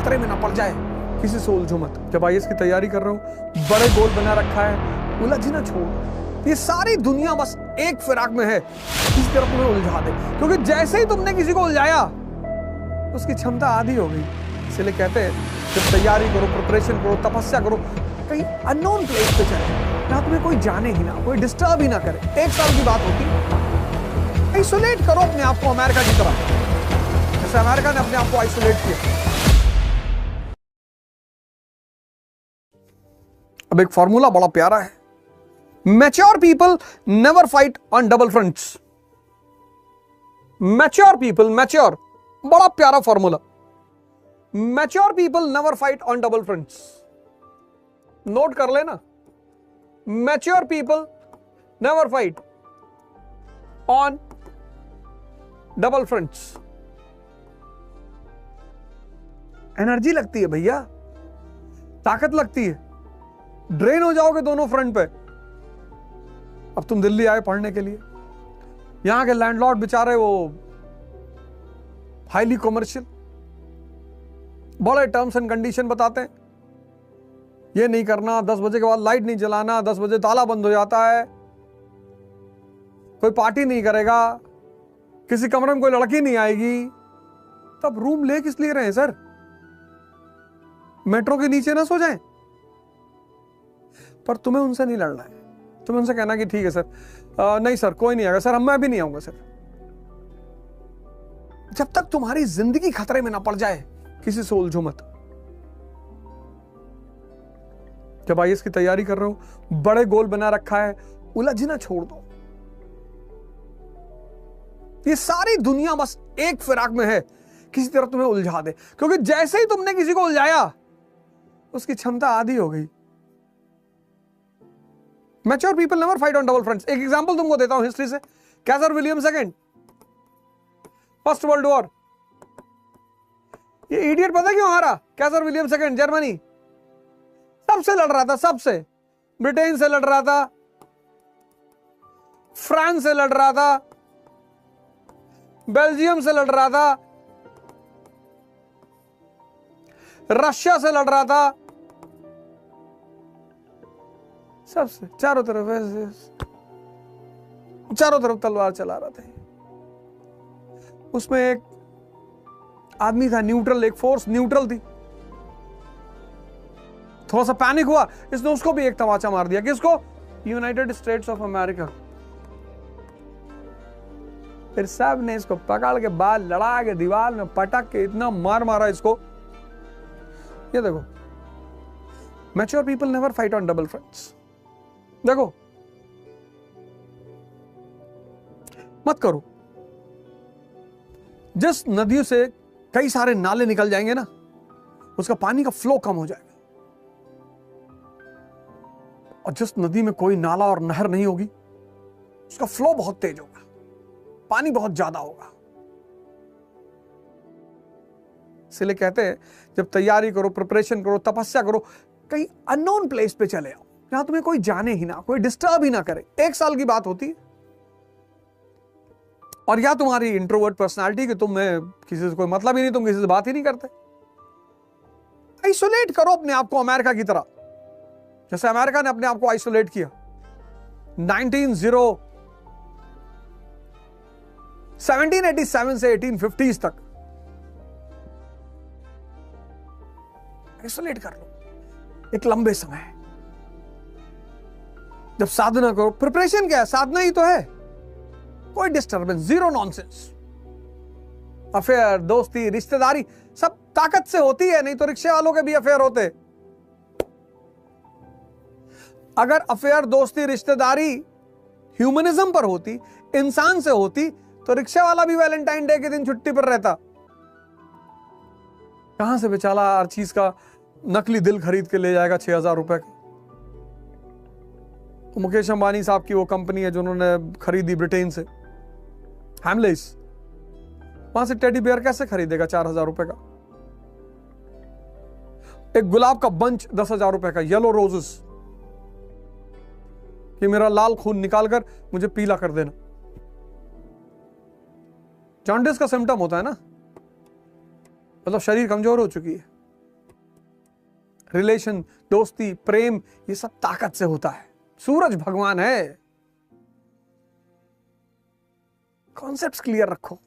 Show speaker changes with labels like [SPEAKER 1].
[SPEAKER 1] खतरे में ना पड़ जाए, किसी से उलझो मत। जब आईएएस की तैयारी कर रहे हो, बड़े गोल बना रखा है, उलझना छोड़। ये सारी दुनिया बस एक फिराक में है, किसी तरफ तुम्हें उलझा दे, क्योंकि जैसे ही तुमने किसी को उलझाया उसकी क्षमता आधी हो गई। इसलिए कहते हैं जब तैयारी करो, प्रिपरेशन करो, तपस्या करो, कहीं अननोन प्लेस पे चले, जहां तुम्हें कोई जाने ही ना, कोई डिस्टर्ब ही ना करे। 1 साल की बात होती, आइसोलेट करो अपने आप को अमेरिका की तरह, जैसे अमेरिका ने अपने आप को आइसोलेट किया। अब एक फॉर्मूला बड़ा प्यारा है, mature people never fight on double fronts. Mature people, mature, बड़ा प्यारा formula. Mature people never fight on double fronts. Note कर लेना, mature people never fight on double fronts. Energy लगती है भैया, ताकत लगती है, ड्रेन हो जाओगे दोनों फ्रंट पे। अब तुम दिल्ली आए पढ़ने के लिए, यहां के लैंडलॉर्ड बेचारे वो हाईली कॉमर्शियल, बड़े टर्म्स एंड कंडीशन बताते हैं, ये नहीं करना, 10 बजे के बाद लाइट नहीं जलाना, 10 बजे ताला बंद हो जाता है, कोई पार्टी नहीं करेगा, किसी कमरे में कोई लड़की नहीं आएगी। तब रूम ले किस लिए रहे हैं सर? मेट्रो के नीचे ना सो जाएं। पर तुम्हें उनसे नहीं लड़ना है, तुम्हें उनसे कहना कि ठीक है सर, नहीं सर कोई नहीं आएगा सर, मैं भी नहीं आऊंगा सर। जब तक तुम्हारी जिंदगी खतरे में ना पड़ जाए, किसी से उलझो मत। जब आईएएस की तैयारी कर रहे हो, बड़े गोल बना रखा है, उलझना छोड़ दो। ये सारी दुनिया बस एक फिराक में है, किसी तरह तुम्हें उलझा दे, क्योंकि जैसे ही तुमने किसी को उलझाया उसकी क्षमता आधी हो गई। Mature people never fight on double fronts. एक एग्जांपल तुमको देता हूं हिस्ट्री से। Kaiser William second, first world war. ये इडियट पता क्यों हारा? कैसर विलियम सेकंड, जर्मनी सबसे लड़ रहा था, सबसे, ब्रिटेन से लड़ रहा था, फ्रांस से लड़ रहा था, बेल्जियम से लड़ रहा था, रशिया से लड़ रहा था, सबसे चारों तरफ तलवार चला रहा था। उसमें एक आदमी था न्यूट्रल, एक फोर्स न्यूट्रल थी। थोड़ा सा पैनिक हुआ, इसने उसको भी एक तमाचा मार दिया। किसको? United states of America. फिर सब ने इसको पकड़ के बाल लड़ा के दीवार में पटक के इतना मार मारा इसको। ये देखो, mature people never fight on double fronts. देखो, मत करो। जिस नदियों से कई सारे नाले निकल जाएंगे ना, उसका पानी का फ्लो कम हो जाएगा, और जिस नदी में कोई नाला और नहर नहीं होगी, उसका फ्लो बहुत तेज होगा, पानी बहुत ज्यादा होगा। इसलिए कहते हैं जब तैयारी करो, प्रिपरेशन करो, तपस्या करो, कहीं अननोन प्लेस पे चले आओ, जहां तुम्हें कोई जाने ही ना, कोई डिस्टर्ब ही ना करे। 1 साल की बात होती है। और या तुम्हारी इंट्रोवर्ट पर्सनालिटी कि तुम्हें किसी से कोई मतलब ही नहीं, तुम किसी से बात ही नहीं करते, आइसोलेट करो अपने आप को अमेरिका की तरह, जैसे अमेरिका ने अपने आप को आइसोलेट किया 1787 से 1850s तक। आइसोलेट कर लो एक लंबे समय। जब साधना करो, प्रिपरेशन क्या है? साधना ही तो है। कोई डिस्टर्बेंस, जीरो नॉनसेंस। अफेयर, दोस्ती, रिश्तेदारी सब ताकत से होती है, नहीं तो रिक्शे वालों के भी अफेयर होते। अगर अफेयर, दोस्ती, रिश्तेदारी ह्यूमनिज्म पर होती, इंसान से होती, तो रिक्शा वाला भी वैलेंटाइन डे के दिन छुट्टी पर रहता। कहां से बेचारा हर चीज का नकली दिल खरीद के ले जाएगा 6000 रुपए का। तो मुकेश अंबानी साहब की वो कंपनी है जिन्होंने खरीदी ब्रिटेन से, हैमलेस, वहां से टेडी बियर कैसे खरीदेगा 4000 रुपए का? एक गुलाब का बंच 10,000 रुपए का, येलो रोजेस, कि मेरा लाल खून निकालकर मुझे पीला कर देना। जॉन्डिस का सिम्टम होता है ना, मतलब शरीर कमजोर हो चुकी है, रिलेशन, दोस्ती, प्रेम, ये सब ताकत से होता है। सूरज भगवान है। कॉन्सेप्ट्स क्लियर रखो।